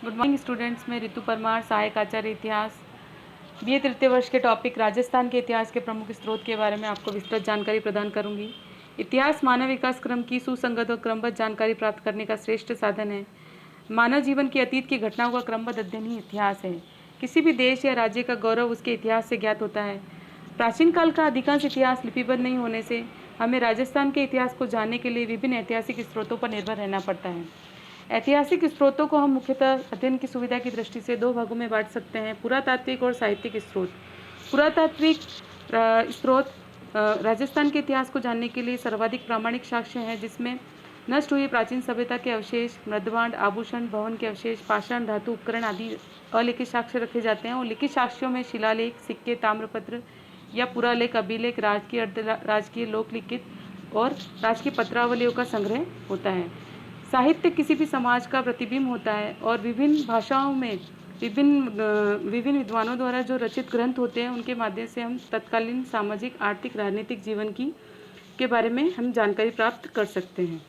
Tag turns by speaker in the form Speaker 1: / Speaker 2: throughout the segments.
Speaker 1: Good morning students. मैं ऋतु परमार, सहायक आचार्य इतिहास, बीए तृतीय वर्ष के टॉपिक राजस्थान के इतिहास के प्रमुख स्रोत के बारे में आपको विस्तृत जानकारी प्रदान करूंगी। इतिहास मानव विकास क्रम की सुसंगत और क्रमबद्ध जानकारी प्राप्त करने का श्रेष्ठ साधन है। मानव जीवन की अतीत की घटनाओं का क्रमबद्ध अध्ययन ही इतिहास है। किसी भी देश या राज्य का गौरव उसके इतिहास से ज्ञात होता है। प्राचीन काल का अधिकांश इतिहास लिपिबद्ध नहीं होने से हमें राजस्थान के इतिहास को जानने के लिए विभिन्न ऐतिहासिक स्रोतों पर निर्भर रहना पड़ता है। ऐतिहासिक स्रोतों को हम मुख्यतः अध्ययन की सुविधा की दृष्टि से दो भागों में बांट सकते हैं: पुरातात्विक और साहित्यिक स्रोत। पुरातात्विक स्रोत राजस्थान के इतिहास को जानने के लिए सर्वाधिक प्रामाणिक साक्ष्य हैं, जिसमें नष्ट हुई प्राचीन सभ्यता के अवशेष, मृदभांड, आभूषण, भवन के अवशेष, पाषाण धातु उपकरण आदि अलिखित साक्ष्य रखे जाते हैं। और लिखित साक्ष्यों में शिलालेख, सिक्के, ताम्रपत्र या पुरालेख, अभिलेख, राजकीय, अर्धराजकीय, लोकलिखित और राजकीय पत्रावलियों का संग्रह होता है। साहित्य किसी भी समाज का प्रतिबिंब होता है और विभिन्न भाषाओं में विभिन्न विद्वानों द्वारा जो रचित ग्रंथ होते हैं, उनके माध्यम से हम तत्कालीन सामाजिक, आर्थिक, राजनीतिक जीवन के बारे में हम जानकारी प्राप्त कर सकते हैं।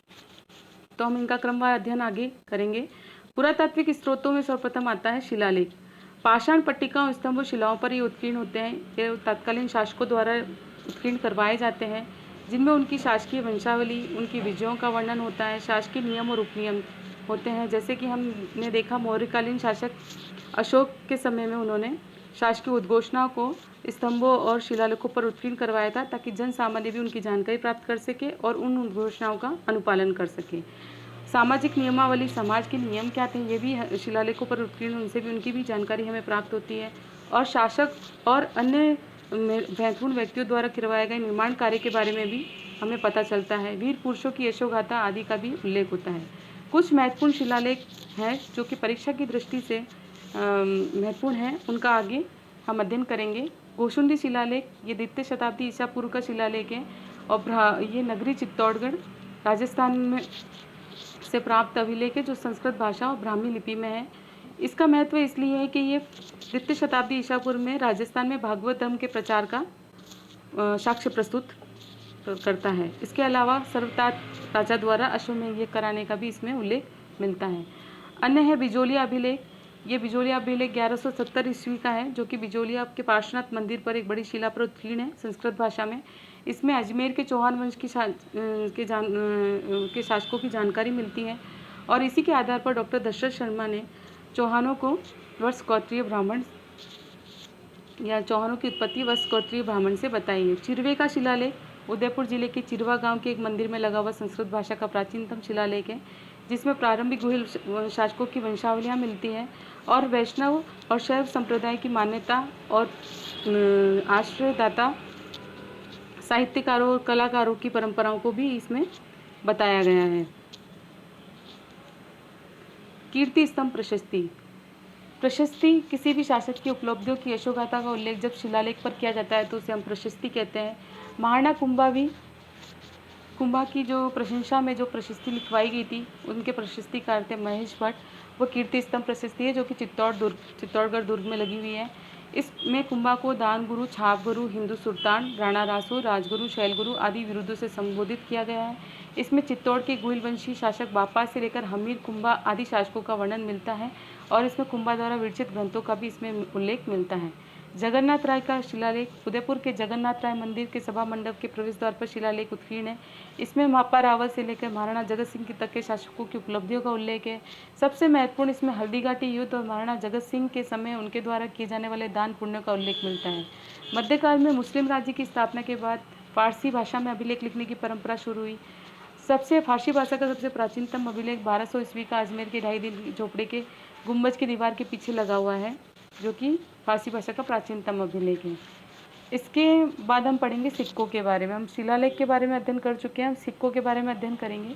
Speaker 1: तो हम इनका क्रमवार अध्ययन आगे करेंगे। पुरातात्विक स्रोतों में सर्वप्रथम आता है शिलालेख। पाषाण पट्टिकाओं, स्तंभों, शिलाओं पर ये उत्कीर्ण होते हैं। ये तत्कालीन शासकों द्वारा उत्कीर्ण करवाए जाते हैं, जिनमें उनकी शासकीय वंशावली, उनकी विजयों का वर्णन होता है। शासकीय नियम और उपनियम होते हैं। जैसे कि हमने देखा, मौर्यकालीन शासक अशोक के समय में उन्होंने शासकीय उद्घोषणाओं को स्तंभों और शिलालेखों पर उत्कीर्ण करवाया था, ताकि जन सामान्य भी उनकी जानकारी प्राप्त कर सके और उन उद्घोषणाओं का अनुपालन कर सके। सामाजिक नियमावली, समाज के नियम क्या थे, ये भी शिलालेखों पर उत्कीर्ण, उनसे भी उनकी भी जानकारी हमें प्राप्त होती है। और शासक और अन्य महत्वपूर्ण व्यक्तियों द्वारा करवाए गए निर्माण कार्य के बारे में भी हमें पता चलता है। वीर पुरुषों की यशोगाथा आदि का भी उल्लेख होता है। कुछ महत्वपूर्ण शिलालेख हैं जो कि परीक्षा की दृष्टि से महत्वपूर्ण है, उनका आगे हम अध्ययन करेंगे। गोशुंडी शिलालेख, ये द्वितीय शताब्दी ईसा पूर्व का शिलालेख है और ये नगरी चित्तौड़गढ़ राजस्थान में से प्राप्त अभिलेख है, जो संस्कृत भाषा और ब्राह्मी लिपि में है। इसका महत्व इसलिए है कि ये द्वितीय शताब्दी ईसा पूर्व में राजस्थान में भागवत धर्म के प्रचार का साक्ष्य प्रस्तुत करता है। इसके अलावा सर्वतात राजा द्वारा अश्वमेध यज्ञ कराने का भी इसमें उल्लेख मिलता है। अन्य है बिजोलिया अभिलेख। ये बिजोलिया अभिलेख 1170 ईस्वी का है, जो कि बिजोलिया के पार्श्वनाथ मंदिर पर एक बड़ी शिला पर उत्कीर्ण है संस्कृत भाषा में। इसमें अजमेर के चौहान वंश के शासकों की जानकारी मिलती है और इसी के आधार पर डॉक्टर दशरथ शर्मा ने चौहानों की उत्पत्ति वत्स गोत्रीय ब्राह्मण से बताई है। चिरवे का शिलालेख उदयपुर जिले के चिरवा गांव के एक मंदिर में लगा हुआ संस्कृत भाषा का प्राचीनतम शिलालेख है, जिसमें प्रारंभिक गुहिल शासकों की वंशावलियां मिलती हैं और वैष्णव और शैव संप्रदाय की मान्यता और आश्रयदाता साहित्यकारों और कलाकारों की परंपराओं को भी इसमें बताया गया है। कीर्ति स्तंभ प्रशस्ति किसी भी शासक की उपलब्धियों की यशोगाथा का उल्लेख जब शिलालेख पर किया जाता है तो उसे हम प्रशस्ति कहते हैं। महाराणा कुंभा की जो प्रशंसा में जो प्रशस्ति लिखवाई गई थी, उनके प्रशस्तिकार थे महेश भट्ट। वो कीर्ति स्तंभ प्रशस्ति है, जो कि चित्तौड़गढ़ दुर्ग में लगी हुई है। इसमें कुंभा को दान गुरु, छाप गुरु, हिंदू सुल्तान, राणा रासो, राजगुरु, शैलगुरु आदि विरुद्धों से संबोधित किया गया है। इसमें चित्तौड़ के गुहिलवंशी शासक बापा से लेकर हमीर कुंभा आदि शासकों का वर्णन मिलता है और इसमें कुंभा द्वारा विरचित ग्रंथों का भी इसमें उल्लेख मिलता है। जगन्नाथ राय का शिलालेख उदयपुर के जगन्नाथ राय मंदिर के सभा मंडप के प्रवेश द्वार पर शिलालेख उत्कीर्ण है। इसमें मापा रावल से लेकर महाराणा जगत सिंह तक के शासकों की उपलब्धियों का उल्लेख है। सबसे महत्वपूर्ण इसमें हल्दीघाटी युद्ध और महाराणा जगत सिंह के समय उनके द्वारा किए जाने वाले दान पुण्यों का उल्लेख मिलता है। मध्यकाल में मुस्लिम राज्य की स्थापना के बाद फारसी भाषा में अभिलेख लिखने की परंपरा शुरू हुई। फारसी भाषा का सबसे प्राचीनतम अभिलेख 1200 ईस्वी का अजमेर के ढाई झोपड़े के गुंबज की दीवार के पीछे लगा हुआ है, जो कि फारसी भाषा का प्राचीनतम अभिलेख है। इसके बाद हम पढ़ेंगे सिक्कों के बारे में। हम शिलालेख के बारे में अध्ययन कर चुके हैं, हम सिक्कों के बारे में अध्ययन करेंगे।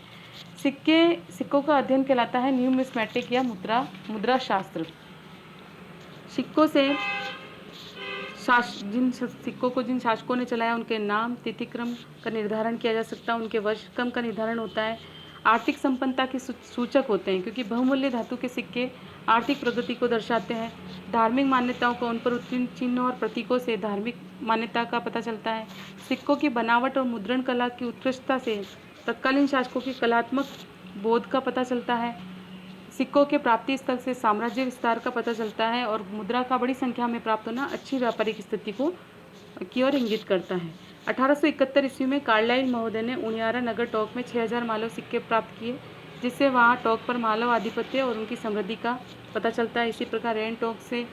Speaker 1: सिक्कों का अध्ययन कहलाता है न्यूमिस्मेटिक या मुद्रा शास्त्र। सिक्कों से जिन शासकों ने चलाया, उनके नाम, तिथिक्रम का निर्धारण किया जा सकता है, उनके वर्ष क्रम का निर्धारण होता है। आर्थिक संपन्नता के सूचक होते हैं, क्योंकि बहुमूल्य धातु के सिक्के आर्थिक प्रगति को दर्शाते हैं। धार्मिक मान्यताओं का उन पर उत्कीर्ण चिन्हों और प्रतीकों से धार्मिक मान्यता का पता चलता है। सिक्कों की बनावट और मुद्रण कला की उत्कृष्टता से तत्कालीन शासकों की कलात्मक बोध का पता चलता है। सिक्कों के प्राप्ति स्थल से साम्राज्य विस्तार का पता चलता है और मुद्रा का बड़ी संख्या में प्राप्त होना अच्छी व्यापारिक स्थिति की ओर इंगित करता है। 1871 ईस्वी में कार्लाइल महोदय ने उनियारा नगर टोंक में 6000 मालव सिक्के प्राप्त किए, जिससे वहाँ टोंक पर मालव आधिपत्य और उनकी समृद्धि का पता चलता है। इसी प्रकार रैन टोंक से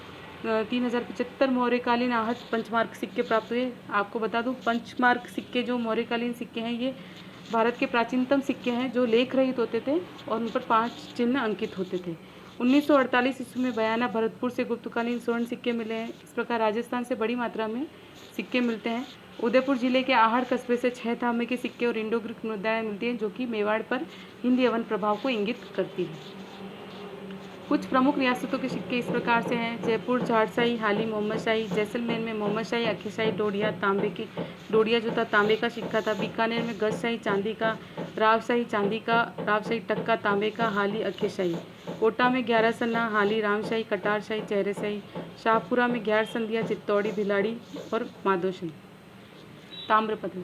Speaker 1: 3075 मौर्यकालीन आहत पंचमार्क सिक्के प्राप्त हुए। आपको बता दूं, पंचमार्क सिक्के जो मौर्यकालीन सिक्के हैं, ये भारत के प्राचीनतम सिक्के हैं जो लेख रहित होते थे और उन पर 5 चिन्ह अंकित होते थे। 1948 ईस्वी में बयाना भरतपुर से गुप्तकालीन स्वर्ण सिक्के मिले हैं। इस प्रकार राजस्थान से बड़ी मात्रा में सिक्के मिलते हैं। उदयपुर जिले के आहड़ कस्बे से 6 तांबे के सिक्के और इंडो ग्रीक मुद्राएं मिलती हैं, जो कि मेवाड़ पर हिंद यवन प्रभाव को इंगित करती है। कुछ प्रमुख रियासतों के सिक्के इस प्रकार से हैं: जयपुर झाड़शाही, हाली मोहम्मद शाही, जैसलमेर में मोहम्मद शाही, अक्खीशाही डोडिया, तांबे की डोडिया जो था तांबे का सिक्का था, बीकानेर में गजशाही चांदी का, रावशाही चांदी का, रावशाही टक्का तांबे का, हाली अक्खीशाही, कोटा में 11 सन्ना, हाली रामशाही, कटारशाही, चेहरेशाही, शाहपुरा में 11 संधिया, चित्तौड़ी, भिलाड़ी और माधोशाही। ताम्रपत्र,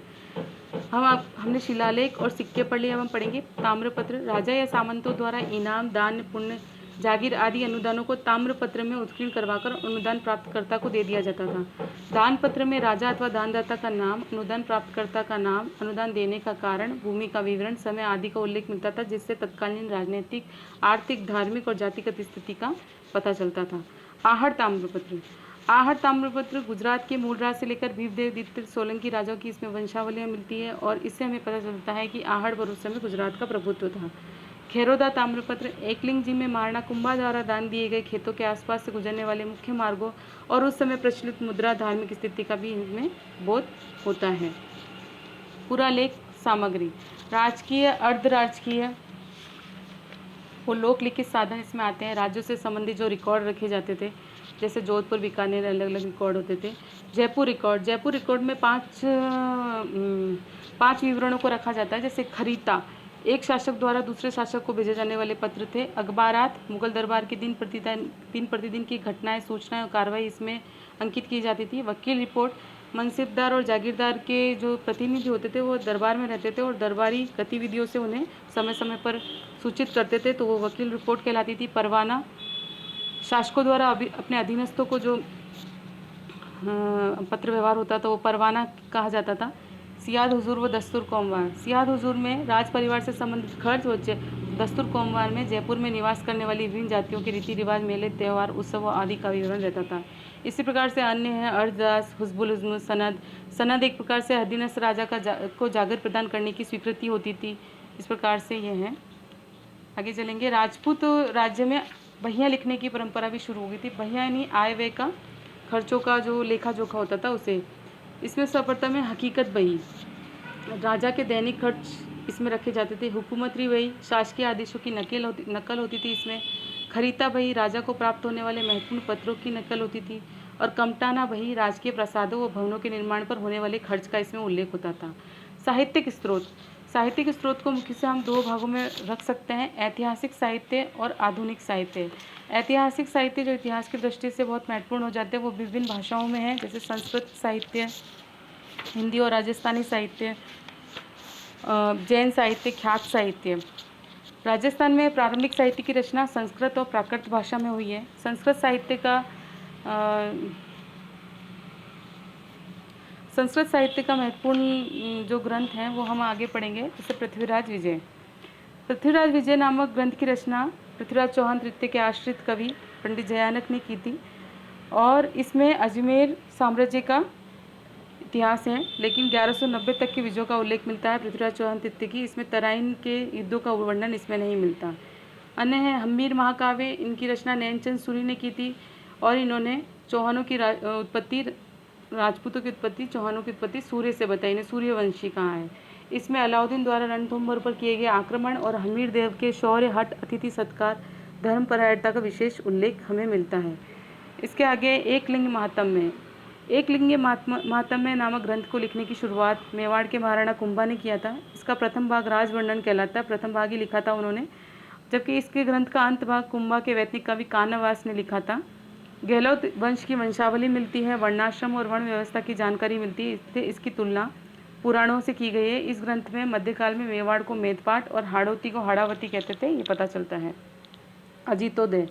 Speaker 1: हमने शिलालेख और सिक्के पढ़ लिए, अब हम पढ़ेंगे ताम्रपत्र। राजा या सामंतों द्वारा इनाम, दान, पुण्य, जागीर आदि अनुदानों को ताम्रपत्र में उत्कीर्ण करवाकर अनुदान प्राप्तकर्ता को दे दिया जाता था। दान पत्र में राजा अथवा दानदाता का नाम, अनुदान प्राप्तकर्ता का नाम, अनुदान देने का कारण, भूमि का विवरण, समय आदि का उल्लेख मिलता था, जिससे तत्कालीन राजनीतिक, आर्थिक, धार्मिक और जातिगत स्थिति का पता चलता था। आहड़ ताम्रपत्र, आहड़ ताम्रपत्र गुजरात के मूलराज से लेकर भीमदेव दीप्त सोलंकी राजाओं की इसमें वंशावलियाँ मिलती है और इससे हमें पता चलता है कि आहड़ पर उस समय गुजरात का प्रभुत्व था। खेरोदा ताम्रपत्र, एकलिंग जी में महाराणा कुंभा द्वारा दान दिए गए खेतों के आसपास से गुजरने वाले मुख्य मार्गों और उस समय प्रचलित मुद्रा, धार्मिक स्थिति का भी इनमें बोध होता है। पूरा लेख सामग्री, राजकीय, अर्धराजकीय वो लोकलिखित साधन इसमें आते हैं। राज्यों से संबंधित जो रिकॉर्ड रखे जाते थे, जैसे जोधपुर, बीकानेर, अलग अलग रिकॉर्ड होते थे। जयपुर रिकॉर्ड, जयपुर रिकॉर्ड में पांच विवरणों को रखा जाता है, जैसे खरीता, एक शासक द्वारा दूसरे शासक को भेजे जाने वाले पत्र थे। अखबारात, मुगल दरबार की दिन प्रतिदिन की घटनाएं, सूचनाएं और कार्रवाई इसमें अंकित की जाती थी। वकील रिपोर्ट, मनसिबदार और जागीरदार के जो प्रतिनिधि होते थे वो दरबार में रहते थे और दरबारी गतिविधियों से उन्हें समय समय पर सूचित करते थे, तो वो वकील रिपोर्ट कहलाती थी। परवाना, शासकों द्वारा अपने अधीनस्थों को जो पत्र व्यवहार होता था वो परवाना कहा जाता था। सियाद हुजूर व दस्तूर कोमवार, सियाद हुजूर में राज परिवार से संबंधित खर्च व दस्तूर कोमवार में जयपुर में निवास करने वाली विभिन्न जातियों के रीति रिवाज, मेले, त्यौहार, उत्सव आदि का विवरण रहता था। इसी प्रकार से अन्य है अर्जदास, हुस्बुल उज़्म, सनद। सनद एक प्रकार से अधीनस्थ राजा को जागर प्रदान करने की स्वीकृति होती थी। इस प्रकार से यह है। आगे चलेंगे। राजपूत राज्य में बहियाँ लिखने की परंपरा भी शुरू हो गई थी। बहियाँ यानी आय व्यय का, खर्चों का जो लेखा जोखा होता था उसे। इसमें सर्वप्रथम है हकीकत बही, राजा के दैनिक खर्च इसमें रखे जाते थे। हुकूमती बही, शासकीय आदेशों की नकल होती थी इसमें। खरीता बही, राजा को प्राप्त होने वाले महत्वपूर्ण पत्रों की नकल होती थी। और कमटाना बही, राजकीय प्रासादों व भवनों के निर्माण पर होने वाले खर्च का इसमें उल्लेख होता था। साहित्यिक स्रोत, साहित्यिक स्रोत को मुख्य से हम 2 भागों में रख सकते हैं, ऐतिहासिक साहित्य और आधुनिक साहित्य। ऐतिहासिक साहित्य जो इतिहास की दृष्टि से बहुत महत्वपूर्ण हो जाते हैं वो विभिन्न भाषाओं में है, जैसे संस्कृत साहित्य, हिंदी और राजस्थानी साहित्य, जैन साहित्य, ख्यात साहित्य। राजस्थान में प्रारंभिक साहित्य की रचना संस्कृत और प्राकृत भाषा में हुई है। संस्कृत साहित्य का महत्वपूर्ण जो ग्रंथ हैं वो हम आगे पढ़ेंगे, जैसे पृथ्वीराज विजय। पृथ्वीराज विजय नामक ग्रंथ की रचना पृथ्वीराज चौहान तृतीय के आश्रित कवि पंडित जयानक ने की थी और इसमें अजमेर साम्राज्य का इतिहास है, लेकिन 1190 तक की विजयों का उल्लेख मिलता है पृथ्वीराज चौहान तृतीय की। इसमें तराइन के युद्धों का वर्णन इसमें नहीं मिलता। अन्य है हम्मीर महाकाव्य, इनकी रचना नैनचंद सूरी ने की थी और इन्होंने चौहानों की उत्पत्ति, राजपूतों की उत्पत्ति, चौहानों की उत्पत्ति सूर्य से बताई, इन्हें सूर्यवंशी कहा है। इसमें अलाउद्दीन द्वारा रणथंभौर पर किए गए आक्रमण और हमीर देव के शौर्य, हठ, अतिथि सत्कार, धर्मपरायणता का विशेष उल्लेख हमें मिलता है। इसके आगे एकलिंग महात्म्य, एकलिंग महात्म्य नामक ग्रंथ को लिखने की शुरुआत मेवाड़ के महाराणा कुंभा ने किया था। इसका प्रथम भाग राजवर्णन कहलाता है, प्रथम भाग ही लिखा था उन्होंने, जबकि इसके ग्रंथ का अंत भाग कुंभा के वैतनिक कवि कानवास ने लिखा था। गहलोत वंश की वंशावली मिलती है, वर्णाश्रम और वर्ण व्यवस्था की जानकारी मिलती है, इससे इसकी तुलना पुराणों से की गई है। इस ग्रंथ में मध्यकाल में मेवाड़ को मेदपाट और हाड़ौती को हाड़ावती कहते थे, ये पता चलता है। अजीतोदय।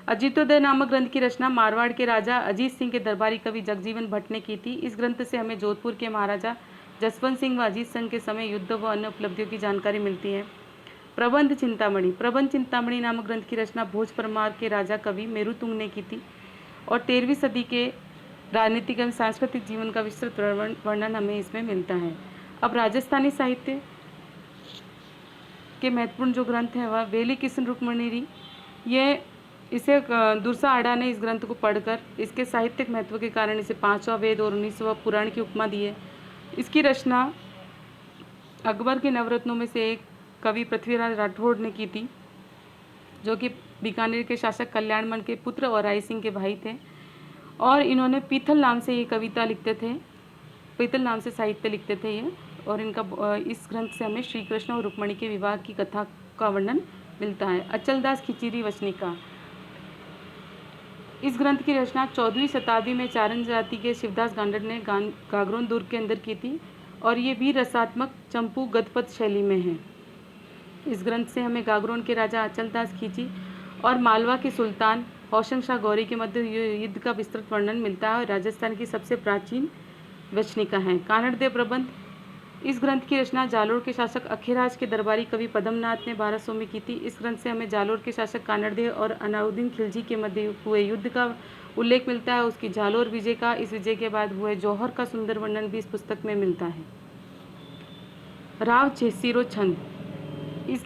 Speaker 1: अजीतोदय नामक ग्रंथ की रचना मारवाड़ के राजा अजीत सिंह के दरबारी कवि जगजीवन भट्ट ने की थी। इस ग्रंथ से हमें जोधपुर के महाराजा जसवंत सिंह व अजीत सिंह के समय युद्ध व अन्य उपलब्धियों की जानकारी मिलती है। प्रबंध चिंतामणि। प्रबंध चिंतामणि नामक ग्रंथ की रचना भोज परमार के राजा कवि मेरुतुंग ने की थी और 13वीं सदी के राजनीतिक एवं सांस्कृतिक जीवन का विस्तृत वर्णन हमें इसमें मिलता है। अब राजस्थानी साहित्य के महत्वपूर्ण जो ग्रंथ है वह वेली किशन रुक्मणीरी। ये इसे दुर्सा आड़ा ने इस ग्रंथ को पढ़कर इसके साहित्यिक महत्व के कारण इसे 5वां वेद और 19वां पुराण की उपमा दी है। इसकी रचना अकबर के नवरत्नों में से एक कवि पृथ्वीराज राठौड़ ने की थी, जो कि बीकानेर के शासक कल्याणमल के पुत्र और राय सिंह के भाई थे और इन्होंने पीथल नाम से ये कविता लिखते थे, पीथल नाम से साहित्य लिखते थे ये। और इनका इस ग्रंथ से हमें श्री कृष्ण और रुक्मणी के विवाह की कथा का वर्णन मिलता है। अचलदास खिचीरी वचनिका। इस ग्रंथ की रचना 14वीं शताब्दी में चारण जाति के शिवदास गांडर ने गागरोन दुर्ग के अंदर की थी और ये भी रसात्मक चंपू गदपद शैली में है। इस ग्रंथ से हमें गागरोन के राजा अचलदास खींची और मालवा के सुल्तान हौशंग शाह गौरी के मध्य युद्ध का विस्तृत वर्णन मिलता है और राजस्थान की सबसे प्राचीन वचनिका है। कानड़देव प्रबंध। इस ग्रंथ की रचना जालोर के शासक अखेराज के दरबारी कवि पद्मनाथ ने 1200 में की थी। इस ग्रंथ से हमें जालोर के शासक कानड़देव और अलाउद्दीन खिलजी के मध्य हुए युद्ध का उल्लेख मिलता है। उसकी जालोर विजय का, इस विजय के बाद हुए जौहर का सुंदर वर्णन भी इस पुस्तक में मिलता है। राव छेसीरो छंद। इस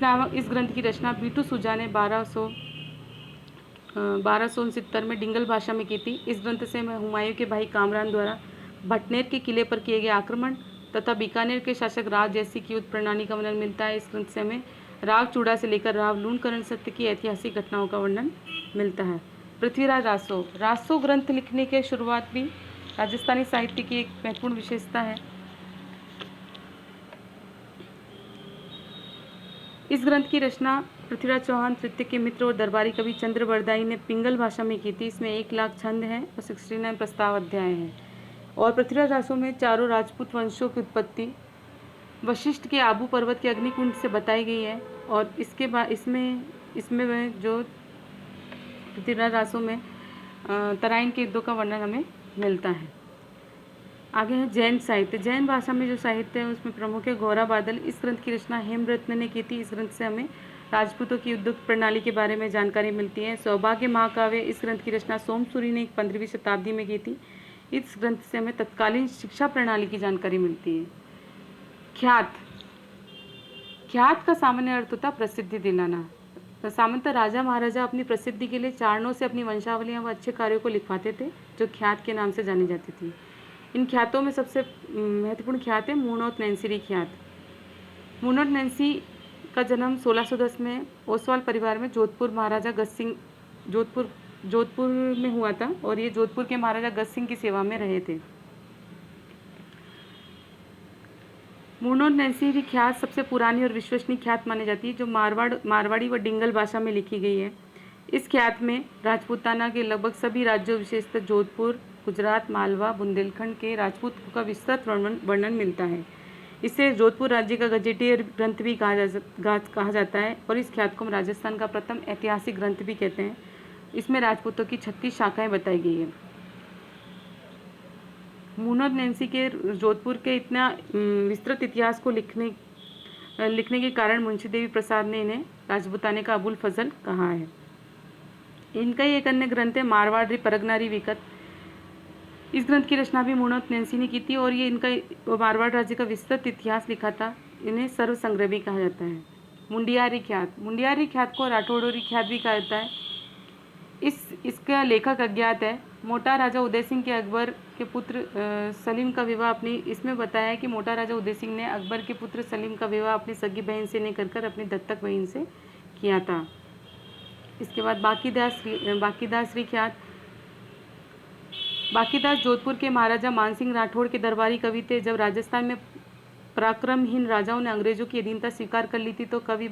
Speaker 1: ग्रंथ की रचना बीटू सुजा ने 1269 में डिंगल भाषा में की थी। इस ग्रंथ से हमें हुमायूं के भाई कामरान द्वारा भटनेर के किले पर किए गए आक्रमण तथा बीकानेर के शासक राव जैसी की युद्ध प्रणाली का वर्णन मिलता है। इस ग्रंथ से हमें राव चूड़ा से लेकर राव लूणकरण सत्य की ऐतिहासिक घटनाओं का वर्णन मिलता है। पृथ्वीराज रासो। रासो ग्रंथ लिखने के शुरुआत भी राजस्थानी साहित्य की एक महत्वपूर्ण विशेषता है। इस ग्रंथ की रचना पृथ्वीराज चौहान तृतीय के मित्र और दरबारी कवि चंद्रबरदाई ने पिंगल भाषा में की थी। इसमें 1 लाख छंद हैं और 69 प्रस्ताव अध्याय हैं। और पृथ्वीराज रासो में चारों राजपूत वंशों की उत्पत्ति वशिष्ठ के आबू पर्वत के अग्निकुंड से बताई गई है और इसके बाद इसमें जो पृथ्वीराज रासो में तराइन के युद्धों का वर्णन हमें मिलता है। आगे है जैन साहित्य। जैन भाषा में जो साहित्य है उसमें प्रमुख है गौरा बादल। इस ग्रंथ की रचना हेमरत्न ने की थी। इस ग्रंथ से हमें राजपूतों की युद्ध प्रणाली के बारे में जानकारी मिलती है। सौभाग्य महाकाव्य। इस ग्रंथ की रचना सोमसूरी ने 15वीं शताब्दी में की थी। इस ग्रंथ से हमें तत्कालीन शिक्षा प्रणाली की जानकारी मिलती है। ख्यात। ख्यात का सामान्य अर्थ होता प्रसिद्धि दिलाना। सामान्यतः राजा महाराजा अपनी प्रसिद्धि के लिए चारणों से अपनी वंशावलियां व अच्छे कार्यों को लिखवाते थे, जो ख्यात के नाम से जानी जाती थी। इन ख्यातों में सबसे महत्वपूर्ण ख्यात है मूणौत नैन्सी ख्यात। मूणौत नैन्सी का जन्म 1610 में ओसवाल परिवार में जोधपुर महाराजा गज सिंह जोधपुर में हुआ था और ये जोधपुर के महाराजा गज सिंह की सेवा में रहे थे। मूणौत नैन्सी ख्यात सबसे पुरानी और विश्वसनीय ख्यात मानी जाती है, जो मारवाड़ी व डिंगल भाषा में लिखी गई है। इस ख्यात में राजपूताना के लगभग सभी राज्यों, विशेषतः जोधपुर, गुजरात, मालवा, बुंदेलखंड के राजपूतों का विस्तृत वर्णन मिलता है। इसे जोधपुर राज्य का गजेटियर ग्रंथ भी कहा जाता है और इस ख्यात को हम राजस्थान का प्रथम ऐतिहासिक ग्रंथ भी कहते हैं। इसमें राजपूतों की 36 शाखाएं बताई गई है। मूणौत नैन्सी के जोधपुर के इतना विस्तृत इतिहास को लिखने के कारण मुंशी देवी प्रसाद ने इन्हें राजपूताने का अबुल फजल कहा है। इनका ही एक अन्य ग्रंथ है मारवाड़ी परगनारी विकट। इस ग्रंथ की रचना भी मूणौत नैन्सी ने की थी और ये इनका मारवाड़ राज्य का विस्तृत इतिहास लिखा था। इन्हें सर्व संग्रह भी कहा जाता है। मुंडियारी ख्यात को राठौड़ोरी ख्यात भी कहा जाता है। इसका लेखक अज्ञात है। मोटा राजा उदय सिंह के अकबर के पुत्र सलीम का विवाह इसमें बताया है कि मोटा राजा उदय सिंह ने अकबर के पुत्र सलीम का विवाह अपनी सगी बहन से नहीं कर अपनी दत्तक बहन से किया था। इसके बाद बाकीदास जोधपुर के महाराजा मानसिंह राठौड़ के दरबारी कवि थे। जब राजस्थान में पराक्रमहीन राजाओं ने अंग्रेजों की अधीनता स्वीकार कर ली थी तो कवि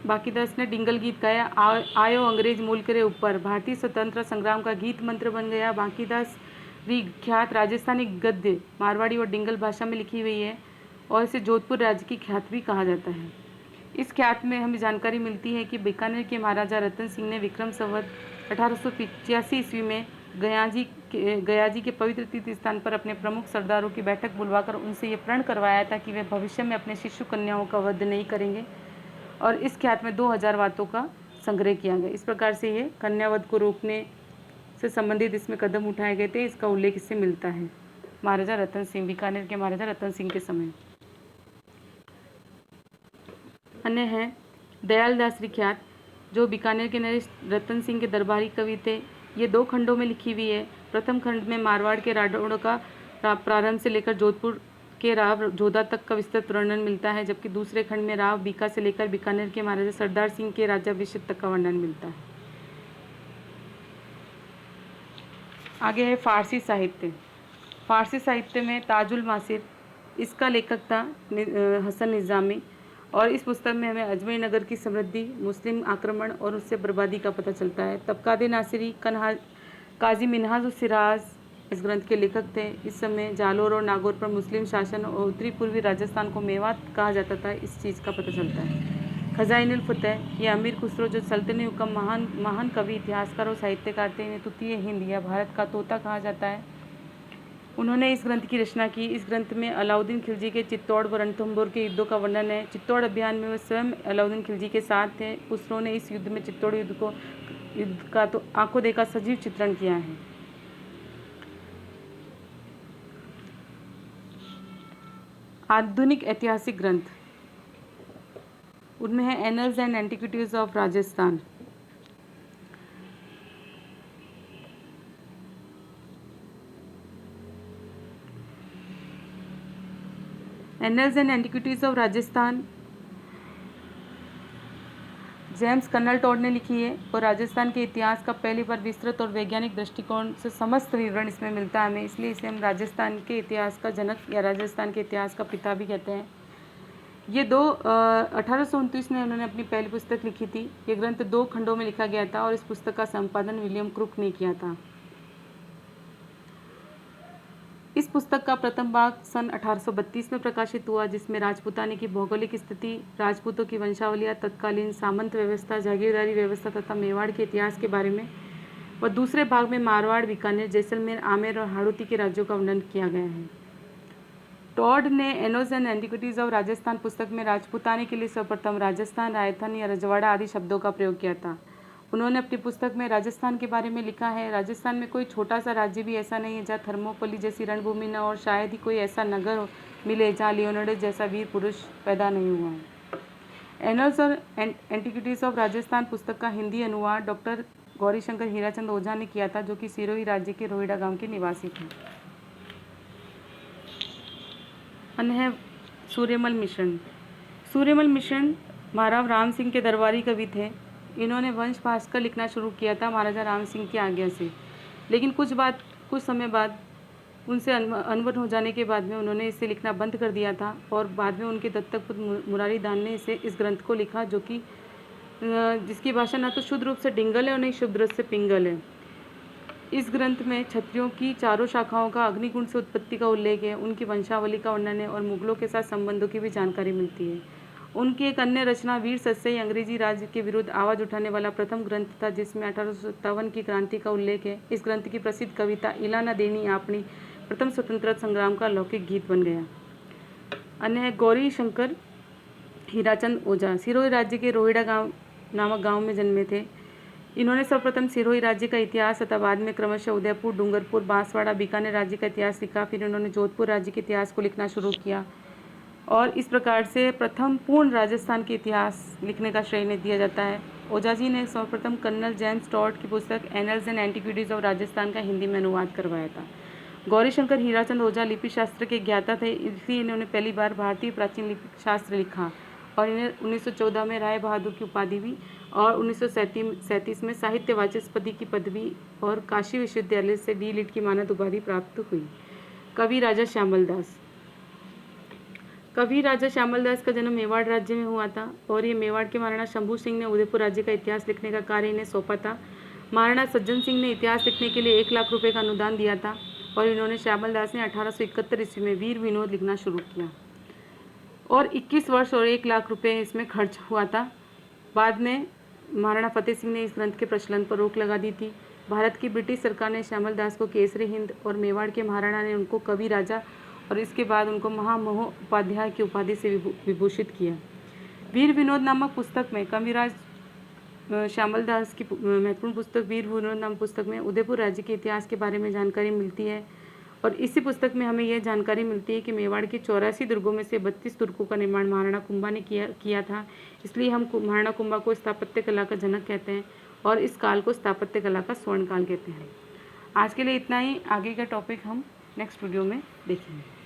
Speaker 1: बाकीदास ने डिंगल गीत गाया। आयो अंग्रेज मुल्क रे ऊपर, भारतीय स्वतंत्रता संग्राम का गीत मंत्र बन गया। बाकीदास ख्यात राजस्थानी गद्य मारवाड़ी और डिंगल भाषा में लिखी हुई है और इसे जोधपुर राज्य की ख्यात भी कहा जाता है। इस ख्यात में हमें जानकारी मिलती है कि बीकानेर के महाराजा रतन सिंह ने विक्रम संवत 1885 ईस्वी में गयाजी के पवित्र तीर्थ स्थान पर अपने प्रमुख सरदारों की बैठक बुलवाकर उनसे ये प्रण करवाया था कि वे भविष्य में अपने शिशु कन्याओं का वध नहीं करेंगे, और इस ख्यात में 2000 बातों का संग्रह किया गया। इस प्रकार से ये कन्यावध को रोकने से संबंधित इसमें कदम उठाए गए थे, इसका उल्लेख इससे मिलता है महाराजा रतन सिंह, बीकानेर के महाराजा रतन सिंह के समय। अन्य है दयालदास ख्यात, जो बीकानेर के नरेश रतन सिंह के दरबारी कवि थे। ये 2 खंडों में लिखी हुई है। प्रथम खंड में मारवाड़ के राठौड़ का प्रारंभ से लेकर जोधपुर के राव जोधा तक का विस्तृत वर्णन मिलता है, जबकि दूसरे खंड में राव बीका से लेकर बीकानेर के महाराजा सरदार सिंह के राज्याभिषेक तक का वर्णन मिलता है। आगे है फारसी साहित्य। फारसी साहित्य में ताजुल मासिर, इसका लेखक था हसन निज़ामी, और इस पुस्तक में हमें अजमेर नगर की समृद्धि, मुस्लिम आक्रमण और उससे बर्बादी का पता चलता है। तबकाते नासिरी काजी मिन्हाज सिराज इस ग्रंथ के लेखक थे। इस समय जालोर और नागौर पर मुस्लिम शासन और उत्तरी पूर्वी राजस्थान को मेवात कहा जाता था, इस चीज़ का पता चलता है। खजाइनुल फतेह, ये अमीर खुसरो जो सल्तनती हुक्म महान कवि, इतिहासकार और साहित्यकार थे, इन्हें तूतीय हिंद या भारत का तोता कहा जाता है। उन्होंने इस ग्रंथ की रचना की। इस ग्रंथ में अलाउद्दीन खिलजी के चित्तौड़ व रणथंभौर के युद्धों का वर्णन है। चित्तौड़ अभियान में वे स्वयं अलाउद्दीन खिलजी के साथ थे। खुसरो ने इस युद्ध में चित्तौड़ युद्ध का तो आंखों देखा सजीव चित्रण किया है। आधुनिक ऐतिहासिक ग्रंथ, उनमें है annals and antiquities of Rajasthan. Annals and antiquities of Rajasthan James colonel Tod ने लिखी है, और राजस्थान के इतिहास का पहली बार विस्तृत और वैज्ञानिक दृष्टिकोण से समस्त विवरण इसमें मिलता है हमें, इसलिए इसे हम राजस्थान के इतिहास का जनक या राजस्थान के इतिहास का पिता भी कहते हैं। ये 1829 में उन्होंने अपनी पहली पुस्तक लिखी थी। ये ग्रंथ 2 खंडों में लिखा गया था और इस पुस्तक का संपादन विलियम क्रुक ने किया था। इस पुस्तक का प्रथम भाग सन 1832 में प्रकाशित हुआ, जिसमें राजपूताने की भौगोलिक स्थिति, राजपूतों की वंशावलियाँ, तत्कालीन सामंत व्यवस्था, जागीरदारी व्यवस्था तथा मेवाड़ के इतिहास के बारे में, व दूसरे भाग में मारवाड़, बीकानेर, जैसलमेर, आमेर और हाड़ौती के राज्यों का वर्णन किया गया है। टॉड ने एनोज एंड एंटिक्विटीज ऑफ राजस्थान पुस्तक में राजपूताने के लिए सर्वप्रथम राजस्थान, रायथन या रजवाड़ा आदि शब्दों का प्रयोग किया था। उन्होंने अपनी पुस्तक में राजस्थान के बारे में लिखा है, राजस्थान में कोई छोटा सा राज्य भी ऐसा नहीं है जहाँ थर्मोपल्ली जैसी रणभूमि न, और शायद ही कोई ऐसा नगर मिले जहाँ लियोनार्डो जैसा वीर पुरुष पैदा नहीं हुआ है। एनल्स और एंटिक्विटीज ऑफ राजस्थान पुस्तक का हिंदी अनुवाद डॉक्टर गौरीशंकर हीराचंद ओझा ने किया था, जो कि सिरोही राज्य के रोहिड़ा गांव के निवासी थे। अन्य है सूर्यमल मिश्रण। सूर्यमल मिश्रण महाराव राम सिंह के दरबारी कवि थे। इन्होंने वंश भास्कर लिखना शुरू किया था महाराजा राम सिंह की आज्ञा से, लेकिन कुछ समय बाद उनसे अनबन हो जाने के बाद में उन्होंने इसे लिखना बंद कर दिया था, और बाद में उनके दत्तक पुत्र मुरारी दान ने इस ग्रंथ को लिखा, जो कि जिसकी भाषा ना तो शुद्ध रूप से डिंगल है और नहीं शुद्ध रूप से पिंगल है। इस ग्रंथ में क्षत्रियों की 4 शाखाओं का अग्निकुंड से उत्पत्ति का उल्लेख है, उनकी वंशावली का वर्णन है और मुगलों के साथ संबंधों की भी जानकारी मिलती है। उनकी एक अन्य रचना वीर सत्सई अंग्रेजी राज्य के विरुद्ध आवाज़ उठाने वाला प्रथम ग्रंथ था, जिसमें 1857 की क्रांति का उल्लेख है। इस ग्रंथ की प्रसिद्ध कविता इलाना देनी आपनी प्रथम स्वतंत्रता संग्राम का लौकिक गीत बन गया। अन्य है गौरी शंकर हीराचंद ओझा। सिरोही राज्य के रोहिड़ा गांव नामक गांव में जन्मे थे। इन्होंने सर्वप्रथम सिरोही राज्य का इतिहास तथा बाद में क्रमशः उदयपुर, डूंगरपुर, बांसवाड़ा, बीकानेर राज्य का इतिहास लिखा। फिर उन्होंने जोधपुर राज्य के इतिहास को लिखना शुरू किया, और इस प्रकार से प्रथम पूर्ण राजस्थान के इतिहास लिखने का श्रेय दिया जाता है। ओझा जी ने सर्वप्रथम कर्नल जेम्स टॉड की पुस्तक annuls and antiquities of Rajasthan का हिंदी में अनुवाद करवाया था। गौरीशंकर हीराचंद ओझा लिपि शास्त्र के ज्ञाता थे, इसलिए इन्होंने पहली बार भारतीय प्राचीन लिपि शास्त्र लिखा, और इन्हें 1914 में राय बहादुर की उपाधि भी, और 1937 में साहित्य वाचस्पति की पदवी और काशी विश्वविद्यालय से डी.लिट की मानद उपाधि प्राप्त हुई। कवि राजा श्यामल दास। कवि राजा श्यामल दास का जन्म मेवाड़ राज्य में हुआ था, और ये मेवाड़ के महाराणा शंभू सिंह ने उदयपुर राज्य का इतिहास लिखने का कार्य इन्हें सौंपा था। महाराणा सज्जन सिंह ने इतिहास लिखने के लिए 1 लाख रुपए का अनुदान दिया था, और इन्होंने श्यामल दास ने 1871 ईस्वी में वीर विनोद लिखना शुरू किया। और 21 वर्ष और 1 लाख रुपए इसमें खर्च हुआ था। बाद में महाराणा फतेह सिंह ने इस ग्रंथ के प्रचलन पर रोक लगा दी थी। भारत की ब्रिटिश सरकार ने श्यामल दास को केसरी हिंद और मेवाड़ के महाराणा ने उनको कवि राजा और इसके बाद उनको महामहोपाध्याय उपाध्याय की उपाधि से विभूषित किया। वीर विनोद नामक पुस्तक में कविराज श्यामल दास की महत्वपूर्ण पुस्तक वीर विनोद नामक पुस्तक में उदयपुर राज्य के इतिहास के बारे में जानकारी मिलती है और इसी पुस्तक में हमें यह जानकारी मिलती है कि मेवाड़ के 84 दुर्गों में से 32 दुर्गों का निर्माण महाराणा कुंभा ने किया था। इसलिए हम महाराणा कुंभा को स्थापत्य कला का जनक कहते हैं और इस काल को स्थापत्य कला का स्वर्ण काल कहते हैं। आज के लिए इतना ही। आगे का टॉपिक हम नेक्स्ट वीडियो में देखेंगे।